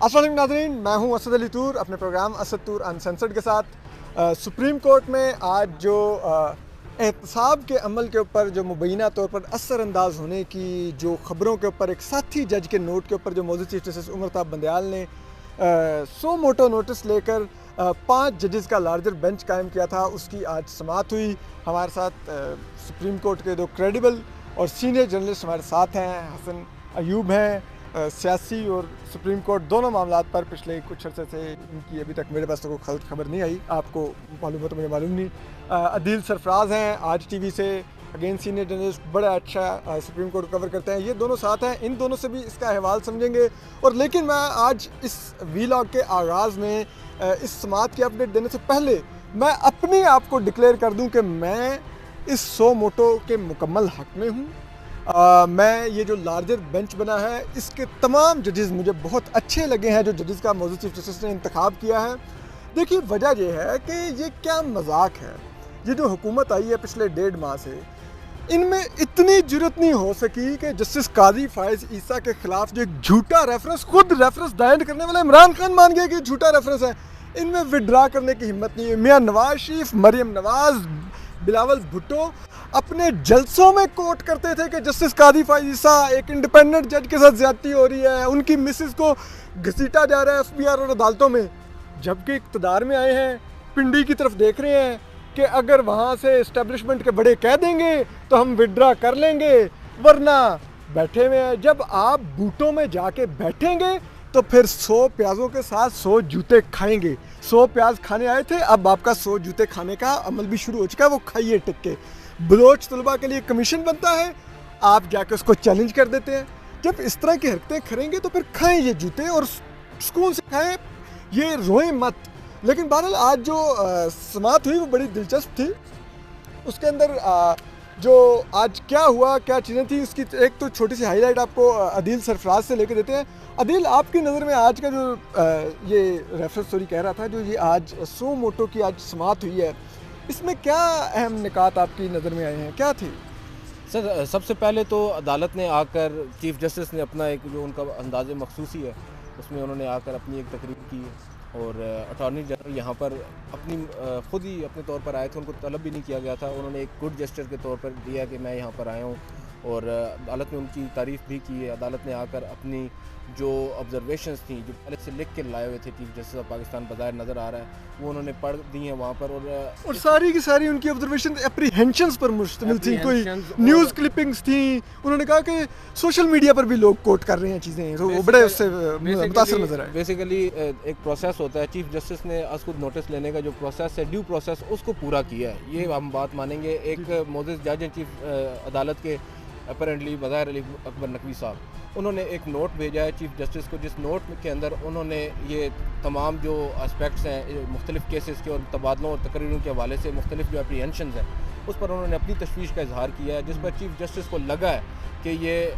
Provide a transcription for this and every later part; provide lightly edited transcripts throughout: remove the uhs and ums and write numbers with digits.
अस्सलाम वालेकुम नाज़रीन, मैं हूं असद अली तूर अपने प्रोग्राम असद तूर अनसेंसर्ड के साथ। सुप्रीम कोर्ट में आज जो एहतसाब के अमल के ऊपर जो मुबैना तौर पर असरअंदाज होने की जो ख़बरों के ऊपर एक साथी जज के नोट के ऊपर जो मौजूद चीफ जस्टिस उमर ताब बंदयाल ने सो मोटो नोटिस लेकर 5 जजेस का लार्जर बेंच कायम किया था, उसकी आज समाअत हुई। हमारे साथ सुप्रीम कोर्ट के दो क्रेडिबल और सीनियर जर्नलिस्ट हमारे साथ हैं। हसन अयूब हैं, सियासी और सुप्रीम कोर्ट दोनों मामलात पर पिछले कुछ अर्से से इनकी अभी तक मेरे पास तो कोई खबर नहीं आई, आपको मालूम हो तो मुझे मालूम नहीं। अदील सरफराज हैं आज टीवी से, अगेन सीनियर जर्नलिस्ट, बड़ा अच्छा सुप्रीम कोर्ट कवर करते हैं। ये दोनों साथ हैं, इन दोनों से भी इसका अहवाल समझेंगे। और लेकिन मैं आज इस वीलॉग के आगाज़ में इस समाअत की अपडेट देने से पहले मैं अपने आप को डिक्लेयर कर दूं कि मैं इस सो मोटो के मुकम्मल हक़ में हूँ। मैं ये जो लार्जर बेंच बना है इसके तमाम जजेस मुझे बहुत अच्छे लगे हैं, जो जजेस का मौजूद चीफ जस्टिस ने इंतखाब किया है। देखिए, वजह यह है कि ये क्या मजाक है, ये जो हुकूमत आई है पिछले 1.5 माह से, इनमें इतनी जुर्रत नहीं हो सकी कि जस्टिस काजी फायज ईसा के खिलाफ जो एक झूठा रेफरेंस, खुद रेफरेंस दायर करने वाला इमरान खान मान गया कि झूठा रेफरेंस है, इनमें विड्रा करने की हिम्मत नहीं है। मियाँ नवाज शरीफ, मरियम नवाज, बिलावल भुट्टो अपने जलसों में कोट करते थे कि जस्टिस काजी फायज ईसा एक इंडिपेंडेंट जज के साथ ज्यादती हो रही है, उनकी मिसेस को घसीटा जा रहा है एफबीआर और अदालतों में। जबकि इक़्तिदार में आए हैं, पिंडी की तरफ देख रहे हैं कि अगर वहाँ से इस्टेब्लिशमेंट के बड़े कह देंगे तो हम विड्रा कर लेंगे, वरना बैठे हुए हैं। जब आप बूटों में जाके बैठेंगे तो फिर 100 प्याज़ों के साथ 100 जूते खाएंगे। 100 प्याज खाने आए थे, अब आपका 100 जूते खाने का अमल भी शुरू हो चुका है, वो खाइए टिक के। बलोच तलबा के लिए कमीशन बनता है, आप जाके उसको चैलेंज कर देते हैं। जब इस तरह की हरकतें करेंगे तो फिर खाएं ये जूते और सुकून से खाएं, ये रोएं मत। लेकिन बहरहाल आज जो समाअत हुई वो बड़ी दिलचस्प थी। उसके अंदर जो आज क्या हुआ, क्या चीज़ें थी, उसकी एक तो छोटी सी हाईलाइट आपको अदील सरफराज से लेकर देते हैं। अदील, आपकी नज़र में आज का जो ये रेफरेंस स्टोरी कह रहा था, जो ये आज सो मोटो की आज समाअत हुई है, इसमें क्या अहम निकात आपकी नज़र में आए हैं, क्या थी? सर, सबसे पहले तो अदालत ने आकर चीफ जस्टिस ने अपना एक जो उनका अंदाज़ मखसूसी है उसमें उन्होंने आकर अपनी एक तकरीर की और अटॉर्नी जनरल यहाँ पर अपनी ख़ुद ही अपने तौर पर आए थे, उनको तलब भी नहीं किया गया था। उन्होंने एक गुड जेस्चर के तौर पर दिया कि मैं यहाँ पर आया हूँ और अदालत ने उनकी तारीफ़ भी की है। अदालत ने आकर अपनी जो ऑब्जर्वेशंस थी, जो पहले से लिख के लाए हुए थे चीफ जस्टिस ऑफ पाकिस्तान बज़ाहिर नज़र आ रहा है, वो उन्होंने पढ़ दी हैं वहाँ पर। और सारी की सारी उनकी ऑब्जर्वेशन एप्रीहेंशंस पर मुश्तमिल थी, कोई न्यूज़ क्लिपिंग्स थी। उन्होंने कहा कि सोशल मीडिया पर भी लोग कोट कर रहे हैं चीज़ें, तो वो बड़े उससे मुतासर नजर आए। बेसिकली एक प्रोसेस होता है, चीफ जस्टिस ने आज खुद नोटिस लेने का जो प्रोसेस है, ड्यू प्रोसेस, उसको पूरा किया है, ये हम बात मानेंगे। एक मोअज़्ज़िज़ जज हैं चीफ अदालत के अपरेंटली बज़ाहिर अली अकबर नकवी साहब, उन्होंने एक नोट भेजा है चीफ जस्टिस को, जिस नोट के अंदर उन्होंने ये तमाम जो एस्पेक्ट्स हैं मुख्तलिफ़ केसेस के और तबादलों और तकरीरों के हवाले से मुख्तलिफ़ जो एप्रीहेंशंस हैं उस पर उन्होंने अपनी तशवीश का इजहार किया है, जिस पर चीफ जस्टिस को लगा है कि ये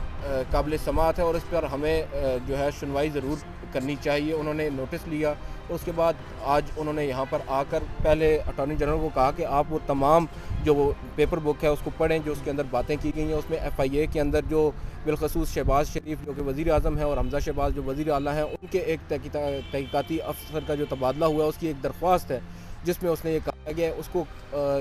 काबिल समाअत है और इस पर हमें जो है सुनवाई ज़रूर करनी चाहिए। उन्होंने नोटिस लिया, उसके बाद आज उन्होंने यहाँ पर आकर पहले अटॉर्नी जनरल को कहा कि आप वो तमाम जो वो पेपर बुक है उसको पढ़ें, जो उसके अंदर बातें की गई हैं। उसमें FIA के अंदर जो बिलखसूस शहबाज शरीफ जो कि वज़ीर आज़म है और हमज़ा शहबाज जो वज़ीर आला हैं, उनके एक तहकीकाती अफसर का जो तबादला हुआ है उसकी एक दरख्वास्त है, जिसमें उसने ये कहा गया है, उसको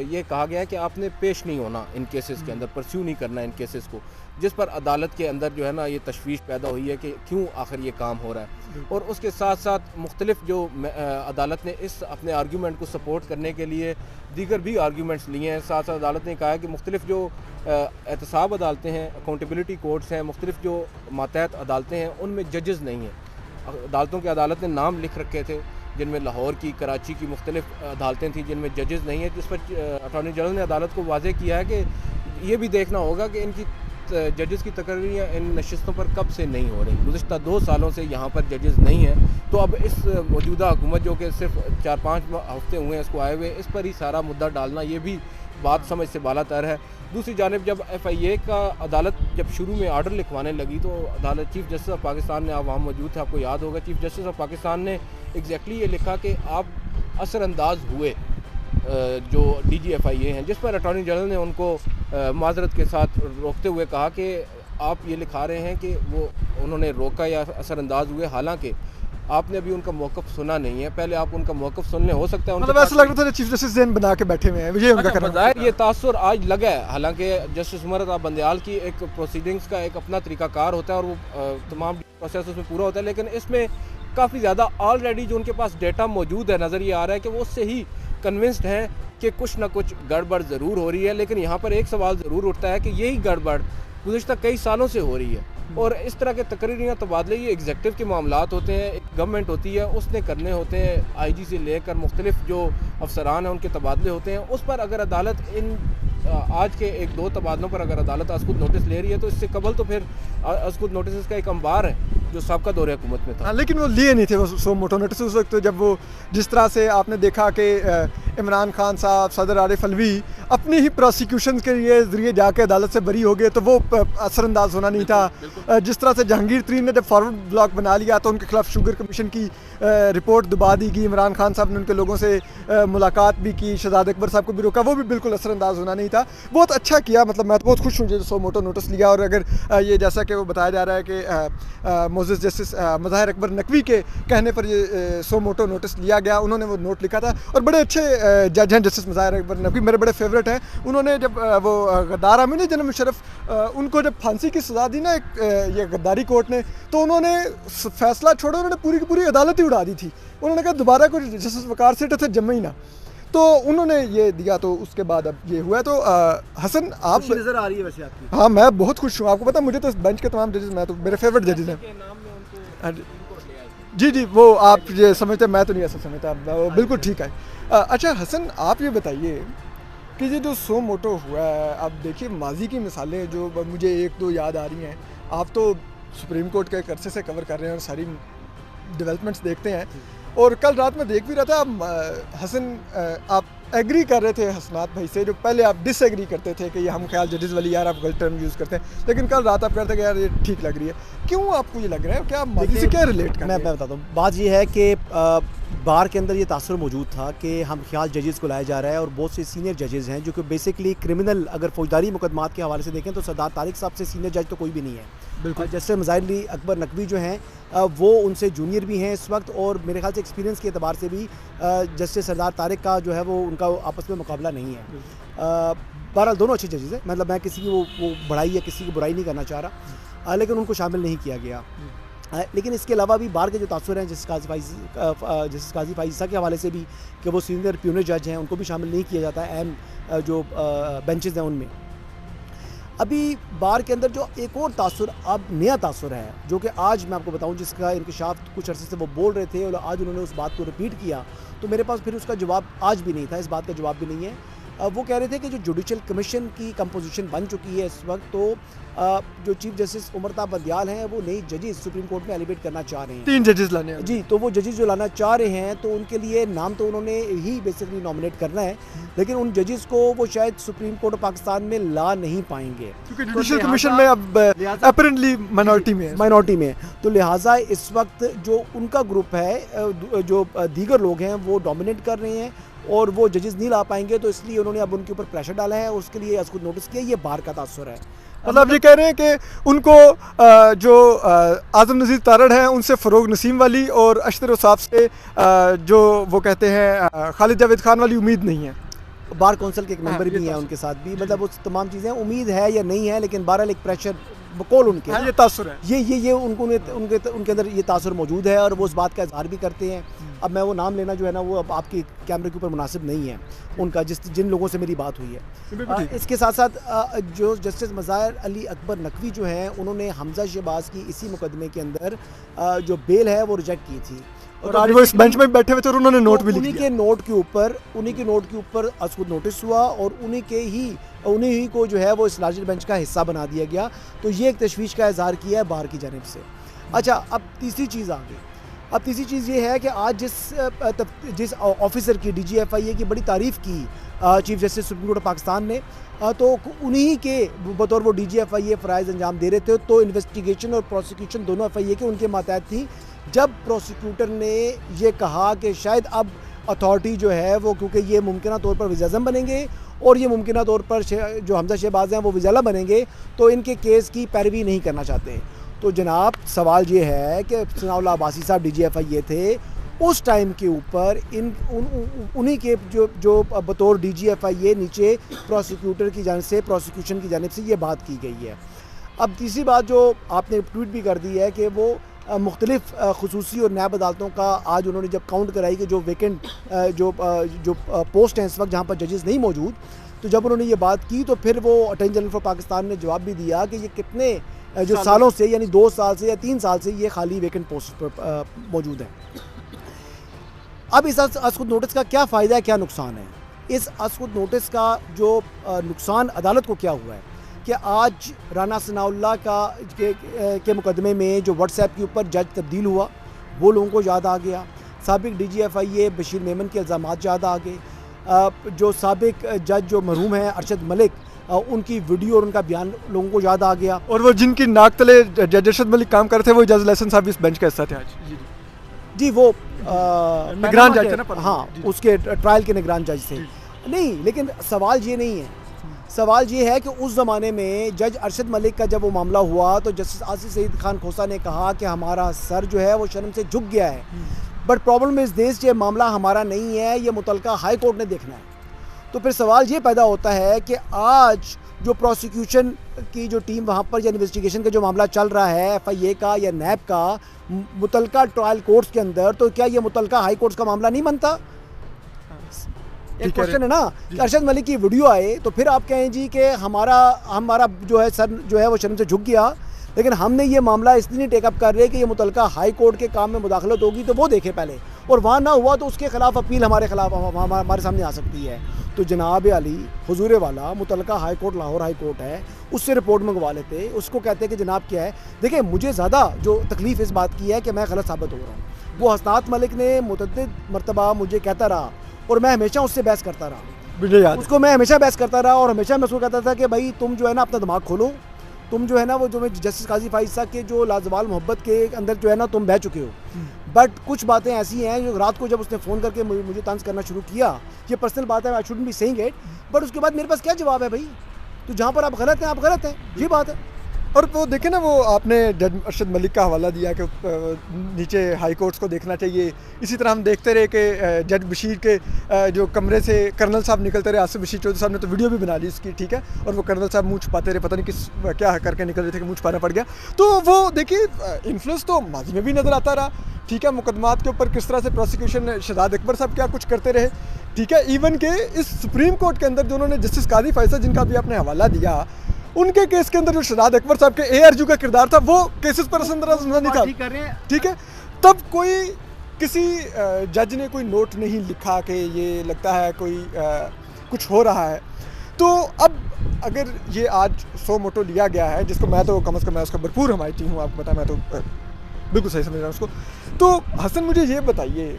ये कहा गया है कि आपने पेश नहीं होना इन केसेस के अंदर, परस्यू नहीं करना इन केसेस को, जिस पर अदालत के अंदर जो है ना ये तशवीश पैदा हुई है कि क्यों आखिर ये काम हो रहा है। और उसके साथ साथ मुख्तलिफ जो अदालत ने इस अपने आर्ग्यूमेंट को सपोर्ट करने के लिए दीगर भी आर्ग्यूमेंट्स लिए हैं। साथ साथ अदालत ने कहा है कि मुख्तलिफ जो एहतसाब अदालतें हैं, अकाउंटेबिलिटी कोर्ट्स हैं, मुख्तलिफ जो मातहत अदालतें हैं, उनमें जजेस नहीं हैं। अदालतों की अदालत ने नाम लिख रखे थे जिनमें लाहौर की, कराची की मुख्तलिफ अदालतें थी जिनमें जजेस नहीं है, जिस पर अटॉर्नी जनरल ने अदालत को वाज़ेह किया है कि ये भी देखना होगा कि इनकी जजेस की तकरीरें इन नशिस्तों पर कब से नहीं हो रही। गुज़िश्ता 2 सालों से यहाँ पर जजेस नहीं हैं, तो अब इस मौजूदा हुकूमत जो कि सिर्फ 4-5 हफ्ते हुए हैं इसको आए हुए, इस पर ही सारा मुद्दा डालना ये भी बात समझ से बालातर है। दूसरी जानिब जब FIA का अदालत जब शुरू में आर्डर लिखवाने लगी तो अदालत चीफ जस्टिस ऑफ पाकिस्तान ने, आप वहाँ मौजूद थे, आपको याद होगा, चीफ जस्टिस ऑफ पाकिस्तान ने एग्जैक्टली ये लिखा कि आप असरअंदाज हुए जो DG FIA हैं, जिस पर अटॉर्नी जनरल ने उनको माजरत के साथ रोकते हुए कहा कि आप ये लिखा रहे हैं कि वो उन्होंने रोका या असरअंदाज हुए, हालांकि आपने अभी उनका मौक़िफ़ सुना नहीं है, पहले आप उनका मौक़िफ़ सुन लें। हो सकता है मतलब ऐसा लग रहा था चीफ जस्टिस जैन बना के बैठे हुए हैं, ये उनका कहना है। ज़ाहिर ये तासुर आज लगा है, हालांकि जस्टिस उमर रज़ा बंदयाल की एक प्रोसीडिंग्स का एक अपना तरीक़ाकार होता है और वो तमाम प्रोसेस उसमें पूरा होता है, लेकिन इसमें काफ़ी ज़्यादा ऑलरेडी जो उनके पास डेटा मौजूद है, नज़र ये आ रहा है कि वो उससे ही कन्विंस्ड हैं कि कुछ ना कुछ गड़बड़ ज़रूर हो रही है। लेकिन यहाँ पर एक सवाल ज़रूर उठता है कि यही गड़बड़ गुज़िश्ता कई सालों से हो रही है, और इस तरह के तकरीरियाँ तबादले ये एग्जीक्यूटिव के मामलात होते हैं, एक गवर्नमेंट होती है, उसने करने होते हैं। आईजी से लेकर मुख्तलिफ जो अफसरान हैं उनके तबादले होते हैं, उस पर अगर अदालत इन आज के एक दो तबादलों पर अगर अदालत अस्कुद नोटिस ले रही है, तो इससे कबल तो फिर अस्कुद नोटिस का एक अंबार है जो सबका दौरे हुकूमत में था। लेकिन वो लिए नहीं थे वो सो मोटो नोटिस उस वक्त, जब वो जिस तरह से आपने देखा कि इमरान खान साहब, सदर आरिफ अलवी अपनी ही प्रोसिक्यूशन के ज़रिए जाके अदालत से बरी हो गए, तो वो असरअंदाज होना नहीं था। जिस तरह से जहांगीर तरीन ने जब फॉरवर्ड ब्लॉक बना लिया तो उनके खिलाफ शुगर कमीशन की रिपोर्ट दबा दी गई। इमरान खान साहब ने उनके लोगों से मुलाकात भी की, शहजाद अकबर साहब को भी रोका, वो भी बिल्कुल असरअंदाज होना नहीं था। बहुत अच्छा किया, मतलब मैं तो बहुत खुश हूँ जो सो मोटो नोटिस लिया। और अगर ये जैसा कि वो बताया जा रहा है कि मोज़ेस जस्टिस मज़ाहिर अकबर नकवी के कहने पर ये सो मोटो नोटिस लिया गया, उन्होंने वो नोट लिखा था। और बड़े अच्छे जज हैं जस्टिस मज़ाहिर अकबर नकवी, मेरे बड़े फेवरेट हैं। उन्होंने जब वो गद्दार अमीन जनाब मुशर्रफ उनको जब फांसी की सज़ा दी ना ये गद्दारी कोर्ट ने, तो उन्होंने फैसला छोड़ो, उन्होंने पूरी की पूरी अदालत ही उड़ा दी थी। उन्होंने कहा दोबारा कोई जस्टिस वकार सीट थे जमे ही ना, तो उन्होंने ये दिया। तो उसके बाद अब ये हुआ। तो हसन आप नज़र आ रही है वैसे आपकी? हाँ, मैं बहुत खुश हूँ। आपको पता मुझे तो बेंच के तमाम जजेस, मैं तो मेरे फेवरेट जजेस हैं। जी जी, वो आप ये समझते, मैं तो नहीं ऐसा समझता, वो बिल्कुल ठीक है। अच्छा हसन, आप ये बताइए कि ये जो सो मोटो हुआ है, अब देखिए माजी की मिसालें जो मुझे एक दो याद आ रही हैं। आप तो सुप्रीम कोर्ट के एक अरसे से कवर कर रहे हैं और सारी डेवलपमेंट्स देखते हैं। और कल रात में देख भी रहा था, आप हसन आप एग्री कर रहे थे हसनात भाई से, जो पहले आप डिसएग्री करते थे कि ये हम ख्याल जजेस वाली यार आप गलत टर्म यूज़ करते हैं, लेकिन कल रात आप कहते हैं कि यार ये ठीक लग रही है। क्यों आपको ये लग रहा है, क्या माजी से क्या रिलेट कर? मैं बताता हूँ। बात ये है कि बार के अंदर ये तासुर मौजूद था कि हम ख्याल जजेस को लाया जा रहा है, और बहुत से सीनियर जजेस हैं जो कि बेसिकली क्रिमिनल, अगर फौजदारी मुकदमात के हवाले से देखें तो सरदार तारिक साहब से सीनियर जज तो कोई भी नहीं है। बिल्कुल। जस्टिस मज़ाहिर अकबर नकवी जो हैं वो उनसे जूनियर भी हैं इस वक्त, और मेरे ख्याल से एक्सपीरियंस के अतबार से भी जस्टिस सरदार तारिक का जो है वो उनका आपस में मुकाबला नहीं है। बहरहाल दोनों अच्छे जजेस हैं, मतलब मैं किसी की वो बड़ाई या किसी की बुराई नहीं करना चाह रहा, लेकिन उनको शामिल नहीं किया गया। लेकिन इसके अलावा भी बाहर के जो तासुर हैं जस्टिस काजी फाइज़ा के हवाले से भी कि वो सीनियर प्यूनर जज हैं, उनको भी शामिल नहीं किया जाता है अहम जो बेंचेस हैं उनमें। अभी बार के अंदर जो एक और तासुर, अब नया तासुर है जो कि आज मैं आपको बताऊं, जिसका इंकशाफ कुछ अरसे से वो बोल रहे थे और आज उन्होंने उस बात को रिपीट किया, तो मेरे पास फिर उसका जवाब आज भी नहीं था, इस बात का जवाब भी नहीं है। वो कह रहे थे कि जो जुडिशल कमीशन की कंपोजिशन बन चुकी है इस वक्त, तो जो चीफ जस्टिस उमर बंदयाल हैं वो नई जजेस सुप्रीम कोर्ट में एलिवेट करना चाह रहे हैं, 3 जजेस लाने हैं जी। तो वो जजेस जो लाना चाह रहे हैं, तो उनके लिए नाम तो उन्होंने ही बेसिकली नॉमिनेट करना है, लेकिन उन जजेस को वो शायद सुप्रीम कोर्ट ऑफ पाकिस्तान में ला नहीं पाएंगे, क्योंकि जुडिशल कमीशन में अब अपरेंटली माइनॉरिटी में है। तो लिहाजा इस वक्त जो उनका ग्रुप है, जो दीगर लोग हैं, वो डोमिनेट कर रहे हैं और वो जजेस नहीं ला पाएंगे, तो इसलिए उन्होंने अब उनके ऊपर प्रेशर डाला है और उसके लिए अस्कुद नोटिस किया। ये बाहर का तासुर है। मतलब ये कह रहे हैं कि उनको जो आज़म नज़ीर तारड़ हैं उनसे फ़रोग नसीम वाली और अशतर उसाफ से जो वो कहते हैं खालिद जावेद खान वाली उम्मीद नहीं है। बार कौंसिल के एक मेंबर भी हैं उनके साथ भी, मतलब वो तमाम चीज़ें उम्मीद है या नहीं है, लेकिन बहरहाल एक प्रेशर बकौल उनके ये तासुर है, ये उनके अंदर ये तासुर मौजूद है और वो उस बात का इजहार भी करते हैं। अब मैं वो नाम लेना जो है ना वो अब आपके कैमरे के ऊपर मुनासिब नहीं है उनका, जिन लोगों से मेरी बात हुई है। इसके साथ साथ जो जस्टिस मज़ाहिर अली अकबर नकवी जो हैं, उन्होंने हमजा शहबाज की इसी मुकदमे के अंदर जो बेल है वो रिजेक्ट की थी, और आज वो इस बेंच में बैठे हुए थे और उन्होंने नोट भी लिख दिया। उन्हीं के नोट के ऊपर अस्कुद नोटिस हुआ और उन्हीं ही को जो है वो इस लार्जर बेंच का हिस्सा बना दिया गया। तो ये एक तशवीश का इजहार किया है बाहर की जानिब से। अच्छा, अब तीसरी चीज़ आ गई। अब तीसरी चीज़ ये है कि आज जिस ऑफिसर की DGFIA की बड़ी तारीफ़ की chief justice supreme court of Pakistan ने, तो उन्हीं के बतौर वो DGFIA फ़राइज़ अंजाम दे रहे थे, तो इन्वेस्टिगेशन और प्रोसिक्यूशन दोनों FIA के उनके मातहत थी। जब प्रोसिक्यूटर ने ये कहा कि शायद अब अथॉरिटी जो है वो, क्योंकि ये मुमकिन तौर पर वज़ी अज़म बनेंगे और ये मुमकिन तौर पर जो हमजा शहबाज हैं वो वज़ी अला बनेंगे, तो इनके केस की पैरवी नहीं करना चाहते। तो जनाब सवाल ये है कि सनाउल्लाह अब्बासी साहब DGFI थे उस टाइम के ऊपर उन्हीं के जो बतौर DGFI नीचे प्रोसिक्यूटर की जानिब से, प्रोसिक्यूशन की जानिब से ये बात की गई है। अब तीसरी बात जो आपने ट्वीट भी कर दी है कि वो मुख्तलिफ खुसूसी और नैब अदालतों का आज उन्होंने जब काउंट कराई कि जो वेकेंट जो पोस्ट हैं इस वक्त जहाँ पर जजेस नहीं मौजूद, तो जब उन्होंने ये बात की तो फिर वो अटॉर्नी जनरल फॉर पाकिस्तान ने जवाब भी दिया कि ये कितने जो सालों से यानी 2 साल से या 3 साल से ये खाली वेकेंट पोस्ट पर मौजूद हैं। अब इस असकुद नोटिस का क्या फ़ायदा है, क्या नुकसान है? इस असकुद नोटिस का जो नुकसान अदालत को क्या हुआ है कि आज राना सनाउल्लाह के मुकदमे में जो व्हाट्सएप के ऊपर जज तब्दील हुआ वो लोगों को याद आ गया। साबिक DGFI बशीर मेमन के इल्ज़ामात याद आ गए। जो साबिक जज जो मरहूम हैं अरशद मलिक, उनकी वीडियो और उनका बयान लोगों को याद आ गया। और वो जिनकी नाक तले जज अरशद मलिक काम करते थे वो जज लहसन साहब इस बेंच का हिस्सा थे आज। जी वो निगरान जज थे ना, हाँ उसके ट्रायल के निगरान जज थे। नहीं, लेकिन सवाल ये नहीं है, सवाल ये है कि उस ज़माने में जज अरशद मलिक का जब वो मामला हुआ तो जस्टिस आसिफ सईद खान खोसा ने कहा कि हमारा सर जो है वो शर्म से झुक गया है, बट प्रॉब्लम इस देश ये मामला हमारा नहीं है, ये मुतलका हाई कोर्ट ने देखना है। तो फिर सवाल ये पैदा होता है कि आज जो प्रोसिक्यूशन की जो टीम वहाँ पर या इन्वेस्टिगेशन का जो मामला चल रहा है FIA का या नैब का मुतलका ट्रायल कोर्ट्स के अंदर, तो क्या ये मुतलका हाई कोर्ट्स का मामला नहीं बनता? एक क्वेश्चन है ना कि अरशद मलिक की वीडियो आए तो फिर आप कहें जी कि हमारा जो है सर जो है वो शर्म से झुक गया, लेकिन हमने ये मामला इसलिए नहीं टेकअप कर रहे कि ये मुतलका हाई कोर्ट के काम में मुदाखलत होगी तो वो देखे पहले, और वहाँ ना हुआ तो उसके खिलाफ अपील हमारे सामने आ सकती है। तो जनाब अली हुजूर वाला मुतलका high court Lahore high court है, उससे रिपोर्ट मंगवा लेते, उसको कहते हैं कि जनाब क्या है। देखिए मुझे ज़्यादा जो तकलीफ़ इस बात की है कि मैं गलत साबित हो रहा हूँ। वो हसनात मलिक ने मुतअद्दिद मरतबा मुझे कहता रहा और मैं हमेशा उससे बहस करता रहा, मुझे याद उसको मैं हमेशा बहस करता रहा और हमेशा मैं उसको कहता था कि भाई तुम जो है ना अपना दिमाग खोलो, तुम जो है ना वो जो जस्टिस काजी फाइज साहब के जो लाजवाल मोहब्बत के अंदर जो है ना तुम बह चुके हो, बट कुछ बातें ऐसी हैं जो रात को जब उसने फ़ोन करके मुझे तंज करना शुरू किया, ये पर्सनल बात है, I shouldn't be saying it, but उसके बाद मेरे पास क्या जवाब है भाई? तो जहाँ पर आप गलत हैं आप गलत हैं, ये बात है। और वो देखे ना, वो आपने जज अरशद मलिक का हवाला दिया कि नीचे हाई कोर्ट्स को देखना चाहिए। इसी तरह हम देखते रहे कि जज बशीर के जो कमरे से कर्नल साहब निकलते रहे, आसिफ बशीर चौधरी साहब ने तो वीडियो भी बना ली इसकी, ठीक है, और वो कर्नल साहब मुँह छुपाते रहे, पता नहीं किस क्या करके निकल रहे थे कि मुँह छुपाना पड़ गया। तो वो देखिए इन्फ्लुएंस तो माजी में भी नज़र आता रहा, ठीक है, मुकदमात के ऊपर किस तरह से प्रोसिक्यूशन शहजाद अकबर साहब क्या कुछ करते रहे, ठीक है, इवन के इस सुप्रीम कोर्ट के अंदर जो उन्होंने जस्टिस काजी फैसला जिनका भी आपने हवाला दिया, उनके केस के अंदर जो शहजाद अकबर साहब के ARU का किरदार था वो केसेस पर असरअंदाज नहीं था, ठीक है। तब कोई किसी जज ने कोई नोट नहीं लिखा कि ये लगता है कोई कुछ हो रहा है। तो अब अगर ये आज सो मोटो लिया गया है, जिसको मैं तो कम अज़ कम मैं उसका भरपूर हमायती हूँ, आपको पता, मैं तो बिल्कुल सही समझ रहा हूँ उसको। तो हसन मुझे ये बताइए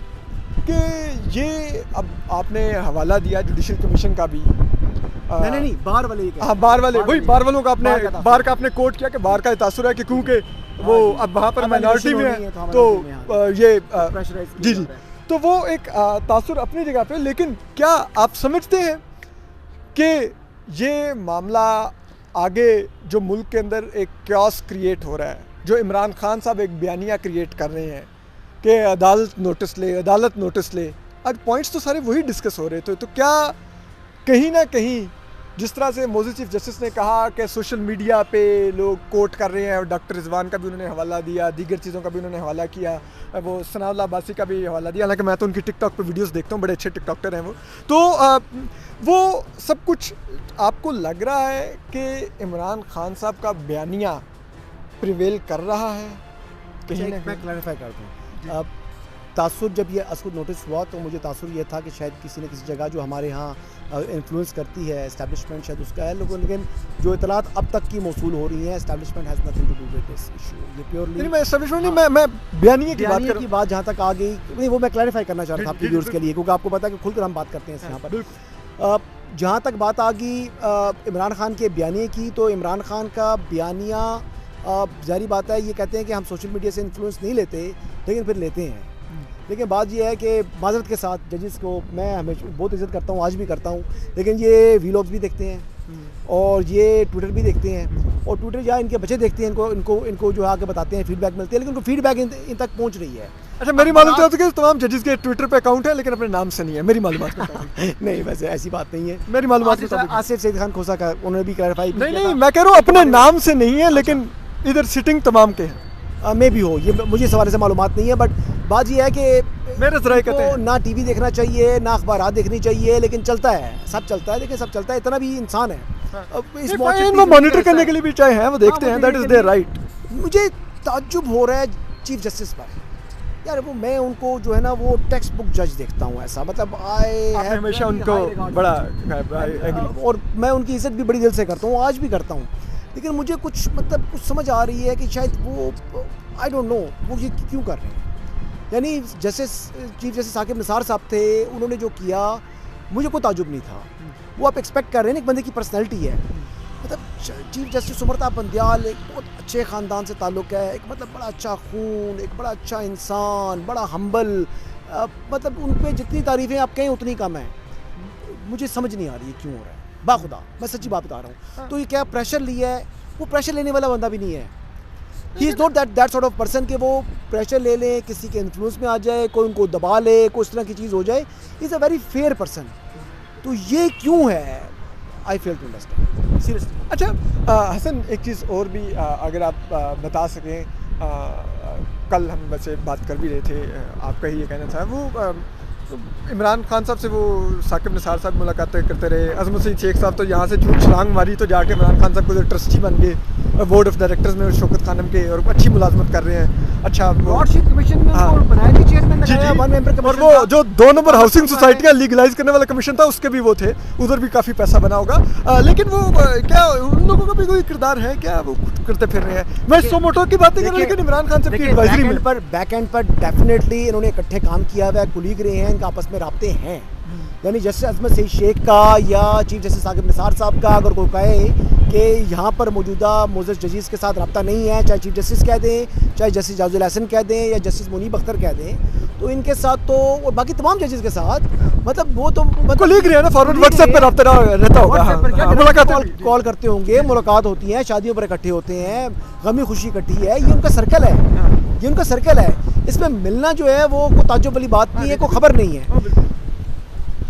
कि ये अब आपने हवाला दिया जुडिशल कमीशन का भी, नहीं बार वाले, हाँ बार वाले, वही बार वालों का आपने बार का आपने कोट किया कि बार का तासुर है कि क्योंकि वो अब वहाँ पर माइनॉरिटी में है तो ये जी जी, तो वो एक तासुर अपनी जगह पे। लेकिन क्या आप समझते हैं कि ये मामला आगे जो मुल्क के अंदर एक क्यास क्रिएट हो रहा है, जो इमरान खान साहब एक बयानिया क्रिएट कर रहे हैं कि अदालत नोटिस ले, आज पॉइंट्स तो सारे वही डिस्कस हो रहे थे, तो क्या कहीं ना कहीं जिस तरह से मोज़ी चीफ जस्टिस ने कहा कि सोशल मीडिया पे लोग कोट कर रहे हैं, और डॉक्टर रिजवान का भी उन्होंने हवाला दिया, दीगर चीज़ों का भी उन्होंने हवाला किया, वो सनाउल्लाह अब्बासी का भी हवाला दिया, हालांकि मैं तो उनकी टिकटॉक पे वीडियोस देखता हूँ, बड़े अच्छे टिकटॉकर हैं वो, तो वो सब कुछ आपको लग रहा है कि इमरान खान साहब का बयानिया प्रिवेल कर रहा है कहीं ना? मैं क्लैरिफाई करता हूँ, तासुर जब ये असकुद नोटिस हुआ तो मुझे तासुर ये था कि शायद किसी न किसी जगह जो हमारे यहाँ इन्फ्लुएंस करती है एस्टैब्लिशमेंट, शायद उसका है, लेकिन जो इतलात अब तक की मौसूल हो रही हैं, establishment has nothing to do with this issue. ये प्योरली नहीं, मैं एस्टैब्लिशमेंट नहीं, मैं बयानिए की बात कर रहा हूं। बात जहाँ तक आ गई, नहीं वो मैं क्लैरिफाई करना चाह रहा था आपके व्यूअर्स के लिए, क्योंकि आपको पता है कि खुलकर हम बात करते हैं यहाँ पर। जहाँ तक बात आ गई इमरान खान के बयानिए की, तो इमरान खान का बयानिया जारी बात है, ये कहते हैं कि हम सोशल मीडिया से इन्फ्लुएंस नहीं लेते, लेकिन फिर लेते हैं। लेकिन बात यह है कि माजरत के साथ जजेस को मैं हमेशा बहुत इज़्ज़त करता हूँ, आज भी करता हूँ, लेकिन ये वीलॉग्स भी देखते हैं, और ये ट्विटर भी देखते हैं, और ट्विटर जहाँ इनके बच्चे देखते हैं, इनको जो आके बताते हैं, फीडबैक मिलती है, लेकिन उनको फीडबैक इन तक पहुँच रही है। अच्छा, मेरी मालूम है कि तमाम जजेस के ट्विटर पे अकाउंट है लेकिन अपने नाम से नहीं है, मेरी मालूमात नहीं, वैसे ऐसी बात नहीं है। मेरी मालूमात के मुताबिक आसिफ सईद खान खोसा का उन्होंने भी क्लैरिफाई नहीं, मैं कह रहा हूँ अपने नाम से नहीं है, लेकिन इधर सिटिंग तमाम के हैं। मे भी हो, ये मुझे इस हवाले से मालूमात नहीं है, बट बात ये है कि मेरे ज़राए कहते हैं ना टीवी देखना चाहिए, ना अखबार देखनी चाहिए, लेकिन चलता है, सब चलता है, लेकिन सब चलता है, इतना भी इंसान है। वो मॉनिटर करने के लिए भी चाहे हैं, वो देखते हैं, दैट इज देयर राइट। मुझे ताज्जुब हो रहा है चीफ जस्टिस पर, यार वो मैं उनको जो है ना वो टेक्स्ट बुक जज देखता हूँ, ऐसा मतलब हमेशा उनको बड़ा और मैं उनकी इज्जत भी बड़ी दिल से करता हूँ, आज भी करता हूँ, लेकिन मुझे कुछ मतलब कुछ समझ आ रही है कि शायद वो आई डोंट नो वो ये क्यों कर रहे हैं। यानी जैसे चीफ जस्टिस साकिब निसार साहब थे, उन्होंने जो किया मुझे कोई ताजुब नहीं था। वो आप एक्सपेक्ट कर रहे हैं, एक बंदे की पर्सनैलिटी है, मतलब चीफ जस्टिस उमरता बंदियाल एक बहुत अच्छे ख़ानदान से ताल्लुक़ है, एक मतलब बड़ा अच्छा खून, एक बड़ा अच्छा इंसान, बड़ा हम्बल, मतलब उन पर जितनी तारीफ़ें आप कहें उतनी कम है। मुझे समझ नहीं आ रही है क्यों हो रहा है, बाखुदा मैं सच्ची बात बता रहा हूँ। तो ये क्या प्रेशर लिया है, वो प्रेशर लेने वाला बंदा भी नहीं है। He is not that sort of person कि वो प्रेशर ले लें, किसी के इन्फ्लुएंस में आ जाए, कोई उनको दबा ले, कोई इस तरह की चीज़ हो जाए। Is a very fair person. तो ये क्यों है, आई फेल टू अंडरस्टैंड सीरियसली। अच्छा हसन, एक चीज़ और भी अगर आप बता सकें, कल हम वैसे बात कर भी रहे थे, आपका ही ये कहना था, वो इमरान खान साहब से वो साकिब निसार साहब मुलाकातें करते रहे, अजमत सईद शेख साहब तो यहाँ से झूठ छलांग मारी तो जाके इमरान खान साहब को ट्रस्टी बन गए बोर्ड ऑफ डायरेक्टर्स में शौकत खानम के, और अच्छी मुलाजमत कर रहे हैं। अच्छा, ब्रॉडशीट कमीशन में उनको बनाया भी चेयरमैन लगाया, वन मेंबर कमीशन, और वो जो 2 नंबर हाउसिंग सोसाइटियाँ लीगलाइज करने वाला कमीशन था उसके भी वो थे, उधर भी काफ़ी पैसा बना होगा। लेकिन वो क्या उन लोगों का भी कोई किरदार है क्या, वो करते फिर रहे हैं? मैं सो मोटो की बातें कर रहा हूँ, लेकिन इमरान खान साहब की एडवाइजरी में बैक एंड पर डेफिनेटली इन्होंने इकट्ठे काम किया हुआ है, कुलीग रहे हैं, इनका आपस में राब्ते हैं। यानी जस्टिस अजमत सईद शेख का या चीफ जस्टिस साकिब निसार साहब का अगर कोई कहे कि यहाँ पर मौजूदा मोअज़्ज़ज़ जजेस के साथ रब्ता नहीं है, चाहे चीफ जस्टिस कह दें, चाहे जस्टिस जाजुल हसन कह दें, या जस्टिस मुनीब अख्तर कह दें, तो इनके साथ तो और बाकी तमाम जजेस के साथ मतलब वो तो कोलीग रहे हैं ना, फॉरवर्ड व्हाट्सएप पर रब्ता रहता होगा, मुलाकात कॉल करते होंगे, मुलाकात होती है, शादियों पर इकट्ठे होते हैं, गमी खुशी इकट्ठी है, ये उनका सर्कल है, ये उनका सर्कल है। इसमें मिलना जो है वो कोई ताज्जुब वाली बात नहीं है, कोई खबर नहीं है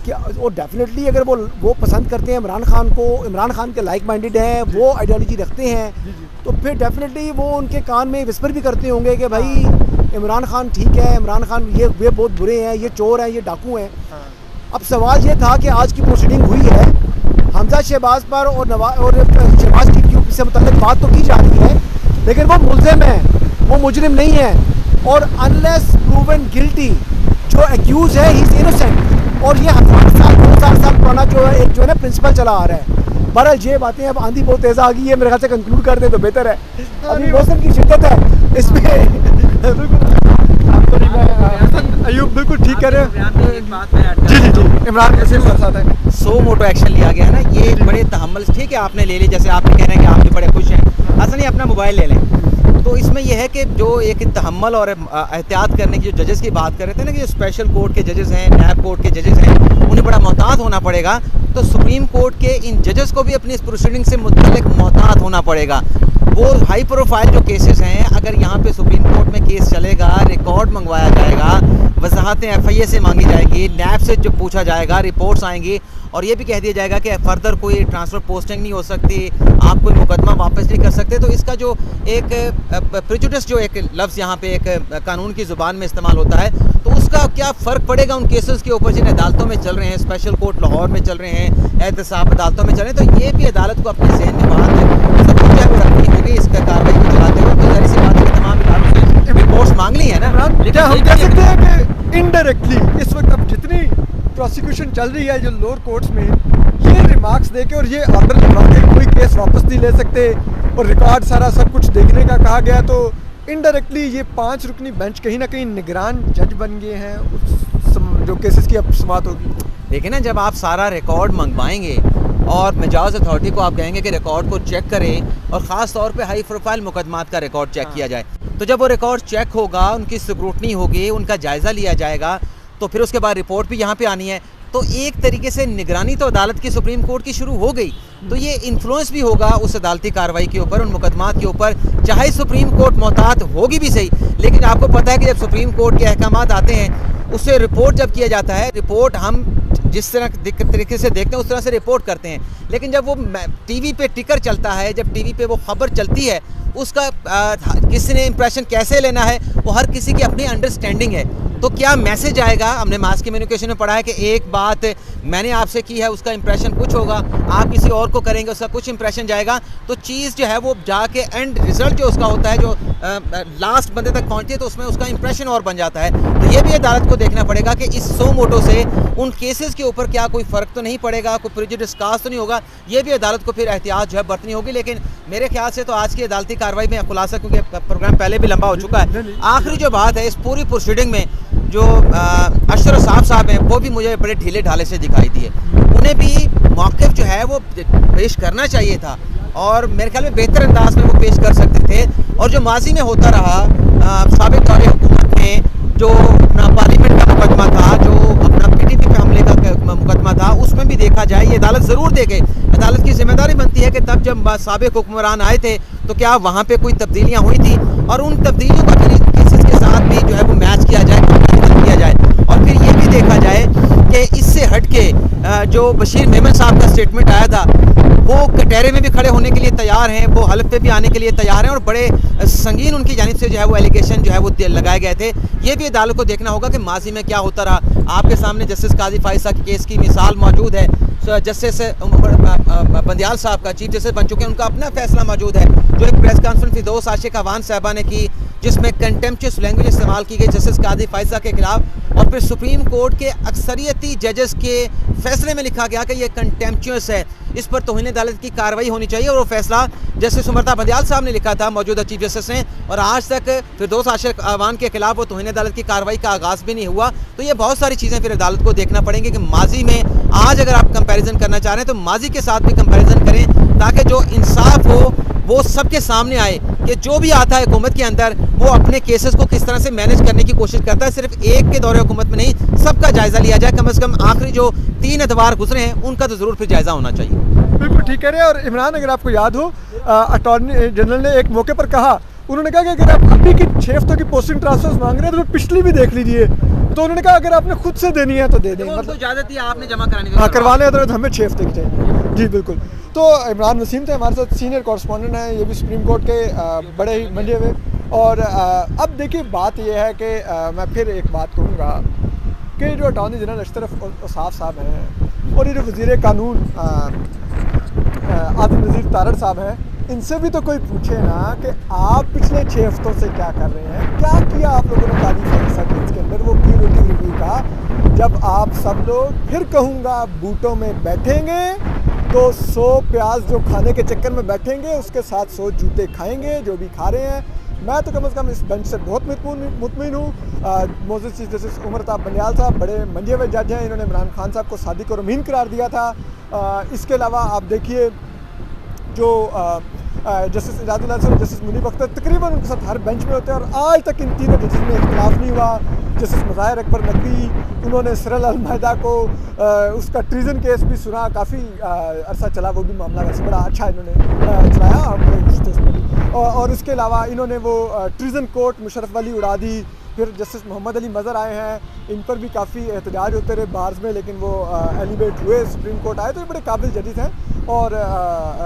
क्या। और डेफिनेटली अगर वो पसंद करते हैं इमरान खान को, इमरान खान के लाइक माइंडेड हैं, वो आइडियोलॉजी रखते हैं, तो फिर डेफिनेटली वो उनके कान में विस्पर भी करते होंगे कि भाई इमरान खान ठीक है, इमरान खान ये बहुत बुरे हैं, ये चोर हैं, ये डाकू हैं। अब सवाल ये था कि आज की प्रोसीडिंग हुई है, हमजा शहबाज पर और शहबाज की से मुतल्लिक बात तो की जा रही है, लेकिन वो मुल्ज़िम है, वो मुजरिम नहीं है, और अनलेस प्रूवन गिल्टी जो एक्यूज है ही इज इनोसेंट। और ये 1000 साल पुराना जो है एक जो है ना प्रिंसिपल चला आ रहा है। बहरहाल ये बातें, अब आंधी बहुत तेज़ आ गई है, मेरे ख्याल से कंक्लूड कर दे तो बेहतर है, अभी मौसम की शिद्दत है इसमें। अयूब बिल्कुल ठीक कह रहे हैं। जी इमरान के साथ है, सो मोटो एक्शन लिया गया है ना, ये बड़े तहम्मुल, ठीक है आपने ले ली, जैसे आपने कह रहे हैं कि आप भी बड़े खुश हैं, असल ही अपना मोबाइल ले लें। तो इसमें यह है कि जो एक तहम्मुल और एहतियात करने की जो जजेस की बात कर रहे थे ना, कि जो स्पेशल कोर्ट के जजेस हैं, नैब कोर्ट के जजेस हैं, उन्हें बड़ा मोहतात होना पड़ेगा। तो सुप्रीम कोर्ट के इन जजेस को भी अपनी इस प्रोसीडिंग से मुतल्लिक मोहतात होना पड़ेगा। वो हाई प्रोफाइल जो केसेस हैं, अगर यहाँ पे सुप्रीम कोर्ट में केस चलेगा, रिकॉर्ड मंगवाया जाएगा, वजाहतें FIA से मांगी जाएगी, नैब से जो पूछा जाएगा, रिपोर्ट्स आएंगी, और ये भी कह दिया जाएगा कि फर्दर कोई ट्रांसफ़र पोस्टिंग नहीं हो सकती, आप कोई मुकदमा वापस नहीं कर सकते। तो इसका जो एक प्रेजुडिस जो एक लफ्ज़ यहाँ पे एक कानून की ज़ुबान में इस्तेमाल होता है, तो उसका क्या फ़र्क पड़ेगा उन केसेस के ऊपर जिन अदालतों में चल रहे हैं, स्पेशल कोर्ट लाहौर में चल रहे हैं, एहतसाब अदालतों में चल रहे हैं। तो ये भी अदालत को अपने जहन में बात है, सब कुछ है वो रखनी होगी इस कार्रवाई को चलाते हुए। तो जाहिर सी बात है कि तमाम इदारों से रिपोर्ट्स मांग ली है ना, क्या हम कह सकते हैं कि इनडायरेक्टली इस वक्त अब जितनी प्रोसिक्यूशन चल रही है जो लोअर कोर्ट्स में, ये रिमार्क्स देके और ये ऑर्डर लगा के कोई केस वापस नहीं ले सकते, और रिकॉर्ड सारा सब कुछ देखने का कहा गया, तो इनडायरेक्टली ये 5 रुकनी बेंच कहीं ना कहीं निगरान जज बन गए हैं उस जो केसेस की अब समाअत होगी। देखिए ना, जब आप सारा रिकॉर्ड मंगवाएंगे और मिजाज अथॉरिटी को आप कहेंगे कि रिकॉर्ड को चेक करें, और ख़ास तौर पे हाई प्रोफाइल मुकदमात का रिकॉर्ड चेक किया जाए, तो जब वो रिकॉर्ड चेक होगा, उनकी स्क्रूटनी होगी, उनका जायज़ा लिया जाएगा, तो फिर उसके बाद रिपोर्ट भी यहाँ पे आनी है। तो एक तरीके से निगरानी तो अदालत की सुप्रीम कोर्ट की शुरू हो गई, तो ये इन्फ्लुएंस भी होगा उस अदालती कार्रवाई के ऊपर, उन मुकदमात के ऊपर, चाहे सुप्रीम कोर्ट मोहतात होगी भी सही। लेकिन आपको पता है कि जब सुप्रीम कोर्ट के अहकामात आते हैं, उससे रिपोर्ट जब किया जाता है, रिपोर्ट हम जिस तरह तरीके से देखते हैं उस तरह से रिपोर्ट करते हैं। लेकिन जब वो टीवी पे टिकर चलता है, जब टीवी पे वो खबर चलती है, उसका किसी ने इंप्रेशन कैसे लेना है वो हर किसी की अपनी अंडरस्टैंडिंग है। तो क्या मैसेज आएगा, हमने मास कम्युनिकेशन में पढ़ा है कि एक बात मैंने आपसे की है उसका इंप्रेशन कुछ होगा, आप किसी और को करेंगे उसका कुछ इंप्रेशन जाएगा। तो चीज़ जो है वो जाके एंड रिजल्ट जो उसका होता है, जो लास्ट बंदे तक पहुंचती है, तो उसमें उसका इंप्रेशन और बन जाता है। तो ये भी अदालत को देखना पड़ेगा कि इस सो मोटो से उन केसेस के ऊपर क्या कोई फ़र्क तो नहीं पड़ेगा, कोई प्रेजुडिस काज तो नहीं होगा। ये भी अदालत को फिर एहतियात जो है बरतनी होगी। लेकिन मेरे ख्याल से तो आज की अदालती कार्रवाई में खुलासा, क्योंकि प्रोग्राम पहले भी लंबा हो चुका है, आखिरी जो बात है इस पूरी प्रोसीडिंग में, जो अशरफ साहब हैं वो भी मुझे बड़े ढीले ढाले से दिखाई दिए। उन्हें भी मौक़िफ़ जो है वो पेश करना चाहिए था और मेरे ख्याल में बेहतर अंदाज में वो पेश कर सकते थे। और जो माजी में होता रहा साबिक़ दौर हुकूमत में, जो अपना पार्लियामेंट का मुकदमा था, जो अपना PTP पे हमले का मुकदमा था, उसमें भी देखा जाए ये अदालत ज़रूर देखे। अदालत की जिम्मेदारी बनती है कि तब जब साबिक़ हुक्मरान आए थे तो क्या वहाँ पे कोई तब्दीलियाँ हुई थी, और उन तब्दीलियों का फिर केसेस के साथ भी जो है वो मैच किया जाए, किया जाए। और फिर ये भी देखा जाए कि इससे हट के जो बशीर मेमन साहब का स्टेटमेंट आया था, वो कटहरे में भी खड़े होने के लिए तैयार हैं, वो हल्फ पे भी आने के लिए तैयार हैं, और बड़े संगीन उनकी जानिब से जो है वो एलिगेशन जो है वो लगाए गए थे। ये भी अदालत को देखना होगा कि माजी में क्या होता रहा। आपके सामने जस्टिस काजी फायसा के केस की मिसाल मौजूद है, जस्टिस बंदियाल साहब का चीफ जस्टिस बन चुके हैं, उनका अपना फैसला मौजूद है, जो एक प्रेस कॉन्फ्रेंस फिरदौस आशिक अवान साहबा ने की, जिसमें कंटेम्पचुअस लैंग्वेज इस्तेमाल की गई जस्टिस काजी फायसा के खिलाफ। और फिर सुप्रीम कोर्ट के अक्सरियती जजेस के फैसले में लिखा गया कि ये कंटेम्पचुअस है, इस पर तौहीन अदालत की कार्रवाई होनी चाहिए। और वो फैसला जस्टिस उमरता बंदियाल साहब ने लिखा था, मौजूदा चीफ जस्टिस ने, और आज तक फिरदौस आशिक अवान के खिलाफ वो तौहीन अदालत की कार्रवाई का आगाज़ भी नहीं हुआ। तो ये बहुत सारी चीज़ें फिर अदालत को देखना पड़ेंगी कि माजी में, आज अगर आप कंपैरिजन करना चाह रहे हैं तो माजी के साथ भी कंपैरिजन करें, ताकि जो इंसाफ हो वो सबके सामने आए कि जो भी आता है हुकूमत के अंदर वो अपने केसेस को किस तरह से मैनेज करने की कोशिश करता है। सिर्फ एक के दौरे हुकूमत में नहीं, सबका जायज़ा लिया जाए। कम से कम आखिरी जो 3 अतवार गुजरे हैं उनका तो ज़रूर फिर जायज़ा होना चाहिए। बिल्कुल ठीक कह रहे हैं। और इमरान, अगर आपको याद हो, अटॉर्नी जनरल ने एक मौके पर कहा, उन्होंने कहा कि अगर आप अभी की 6 हफ्तों की पोस्टिंग ट्रांसफर्स मांग रहे हैं तो पिछली भी देख लीजिए। तो उन्होंने कहा अगर आपने खुद से देनी है तो दे दें, मतलब इजाज़त दी आपने जमा कराने की, हाँ करवाने तो हमें 6 हफ्ते की चाहिए। जी बिल्कुल। तो इमरान वसीम थे हमारे साथ, सीनियर कॉरेस्पॉन्डेंट हैं, ये भी सुप्रीम कोर्ट के बड़े ही मंजे हुए। और अब देखिए बात यह है कि मैं फिर एक बात कहूँगा कि जो अटॉर्नी जनरल अशरफ साहब हैं और ये जो वज़ीर कानून आदिल नज़ीर तारड़ साहब हैं, इनसे भी तो कोई पूछे ना कि आप पिछले 6 हफ्तों से क्या कर रहे हैं, क्या किया आप लोगों ने काली फैसला केस के अंदर, वो क्यूरेटिव रिव्यू का। जब आप सब लोग, फिर कहूँगा, बूटों में बैठेंगे तो 100 प्याज जो खाने के चक्कर में बैठेंगे उसके साथ 100 जूते खाएंगे जो भी खा रहे हैं। मैं तो कम से कम इस बेंच से बहुत मुतमिन हूँ। मौजूद चीफ जस्टिस उमरता बंदियाल साहब बड़े मंजे हुए जज हैं, इन्होंने इमरान खान साहब को सादिक और अमीन करार दिया था। इसके अलावा आप देखिए जो जस्टिस इजाजुल्लाह साहब, जस्टिस मुनीब अख्तर तकरीबन उनके साथ हर बेंच में होते हैं, और आज तक इन तीनों जजेस में इख्तिलाफ नहीं हुआ। जस्टिस मज़ाहिर अकबर नकवी, उन्होंने सिरल अल-मायदा को उसका ट्रीज़न केस भी सुना, काफ़ी अरसा चला वो भी मामला, वैसे बड़ा अच्छा इन्होंने चलाया, बड़े खुश थे उसमें भी। और इसके अलावा इन्होंने वो ट्रीज़न कोर्ट मुशर्रफ वाली उड़ा दी। फिर जस्टिस मोहम्मद अली मज़र आए हैं, इन पर भी काफ़ी एहतजाज होते रहे बार्स में, लेकिन वो एलिवेट हुए, सुप्रीम कोर्ट आए। तो ये बड़े काबिल जजेस हैं और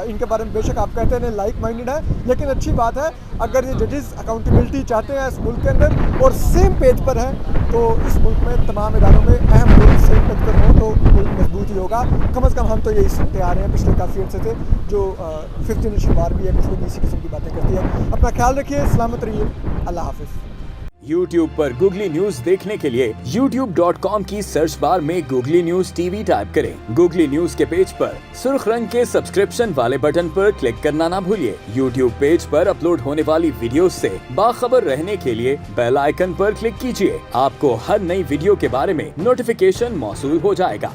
इनके बारे में बेशक आप कहते हैं लाइक माइंडेड है, लेकिन अच्छी बात है अगर ये जजेस अकाउंटेबिलिटी चाहते हैं इस मुल्क के अंदर और सेम पेज पर हैं, तो इस मुल्क में तमाम इदारों में अहम लोग सेम पेज पर हों तो मुल्क मजबूत ही होगा। कम से कम हम तो यही सुनते आ रहे हैं पिछले काफ़ी अर्से से। जो 5th जनरेशन वार भी है, कुछ लोग इसी किस्म की बातें करती है। अपना ख्याल रखिए, सलामत रहिए, अल्लाह हाफिज़। YouTube पर गूगली न्यूज देखने के लिए youtube.com की सर्च बार में गूगली न्यूज TV टाइप करें। गूगली न्यूज के पेज पर सुर्ख रंग के सब्सक्रिप्शन वाले बटन पर क्लिक करना ना भूलिए। YouTube पेज पर अपलोड होने वाली वीडियो से बाखबर रहने के लिए बेल आइकन पर क्लिक कीजिए। आपको हर नई वीडियो के बारे में नोटिफिकेशन मौसूल हो जाएगा।